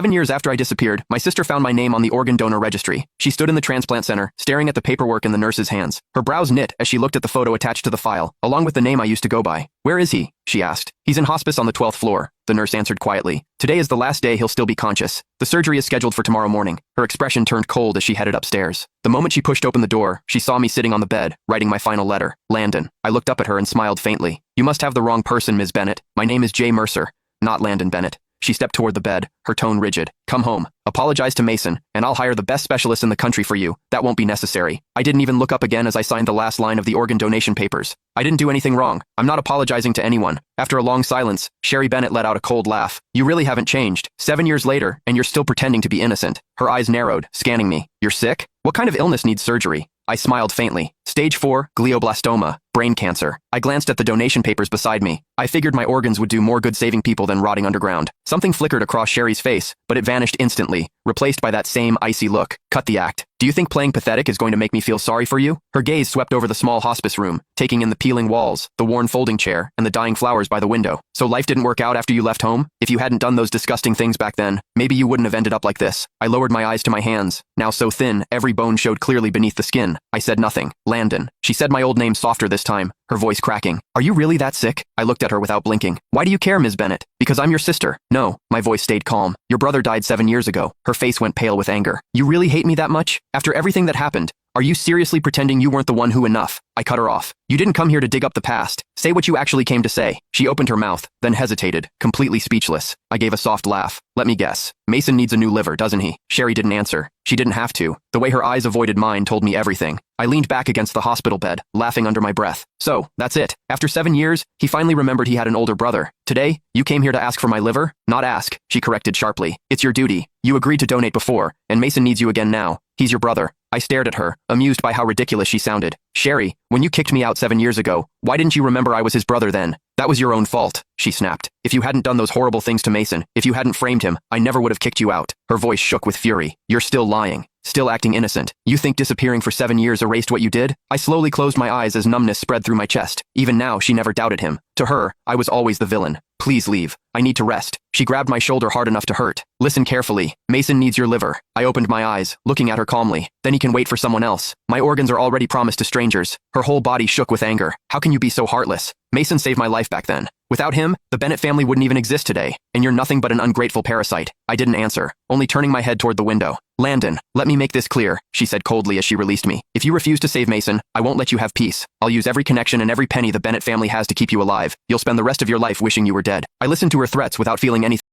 7 years after I disappeared, my sister found my name on the organ donor registry. She stood in the transplant center, staring at the paperwork in the nurse's hands. Her brows knit as she looked at the photo attached to the file, along with the name I used to go by. "Where is he?" she asked. "He's in hospice on the 12th floor," the nurse answered quietly. "Today is the last day he'll still be conscious. The surgery is scheduled for tomorrow morning." Her expression turned cold as she headed upstairs. The moment she pushed open the door, she saw me sitting on the bed, writing my final letter. Landon. I looked up at her and smiled faintly. "You must have the wrong person, Ms. Bennett. My name is Jay Mercer, not Landon Bennett." She stepped toward the bed, her tone rigid. "Come home. Apologize to Mason, and I'll hire the best specialist in the country for you. That won't be necessary." I didn't even look up again as I signed the last line of the organ donation papers. I didn't do anything wrong. I'm not apologizing to anyone. After a long silence, Sherry Bennett let out a cold laugh. "You really haven't changed. 7 years later, and you're still pretending to be innocent." Her eyes narrowed, scanning me. "You're sick? What kind of illness needs surgery?" I smiled faintly. "Stage 4, glioblastoma, brain cancer." I glanced at the donation papers beside me. I figured my organs would do more good saving people than rotting underground. Something flickered across Sherry's face, but it vanished instantly, replaced by that same icy look. "Cut the act. Do you think playing pathetic is going to make me feel sorry for you?" Her gaze swept over the small hospice room, taking in the peeling walls, the worn folding chair, and the dying flowers by the window. "So life didn't work out after you left home? If you hadn't done those disgusting things back then, maybe you wouldn't have ended up like this." I lowered my eyes to my hands, now so thin, every bone showed clearly beneath the skin. I said nothing. "Landon." She said my old name softer this time, her voice cracking. "Are you really that sick?" I looked at her without blinking. "Why do you care, Ms. Bennett?" "Because I'm your sister." "No." My voice stayed calm. "Your brother died 7 years ago." Her face went pale with anger. "You really hate me that much? After everything that happened? Are you seriously pretending you weren't the one who enough?" I cut her off. "You didn't come here to dig up the past. Say what you actually came to say." She opened her mouth, then hesitated, completely speechless. I gave a soft laugh. "Let me guess. Mason needs a new liver, doesn't he?" Sherry didn't answer. She didn't have to. The way her eyes avoided mine told me everything. I leaned back against the hospital bed, laughing under my breath. "So, that's it. After 7 years, he finally remembered he had an older brother. Today, you came here to ask for my liver?" "Not ask," she corrected sharply. "It's your duty. You agreed to donate before, and Mason needs you again now. He's your brother." I stared at her, amused by how ridiculous she sounded. "Sherry, when you kicked me out 7 years ago, why didn't you remember I was his brother then?" "That was your own fault," she snapped. "If you hadn't done those horrible things to Mason, if you hadn't framed him, I never would have kicked you out." Her voice shook with fury. "You're still lying. Still acting innocent. You think disappearing for 7 years erased what you did?" I slowly closed my eyes as numbness spread through my chest. Even now, she never doubted him. To her, I was always the villain. "Please leave. I need to rest." She grabbed my shoulder hard enough to hurt. "Listen carefully. Mason needs your liver." I opened my eyes, looking at her calmly. "Then he can wait for someone else. My organs are already promised to strangers." Her whole body shook with anger. "How can you be so heartless? Mason saved my life back then. Without him, the Bennett family wouldn't even exist today, and you're nothing but an ungrateful parasite." I didn't answer, only turning my head toward the window. "Landon, let me make this clear," she said coldly as she released me. "If you refuse to save Mason, I won't let you have peace. I'll use every connection and every penny the Bennett family has to keep you alive. You'll spend the rest of your life wishing you were dead." I listened to her threats without feeling anything.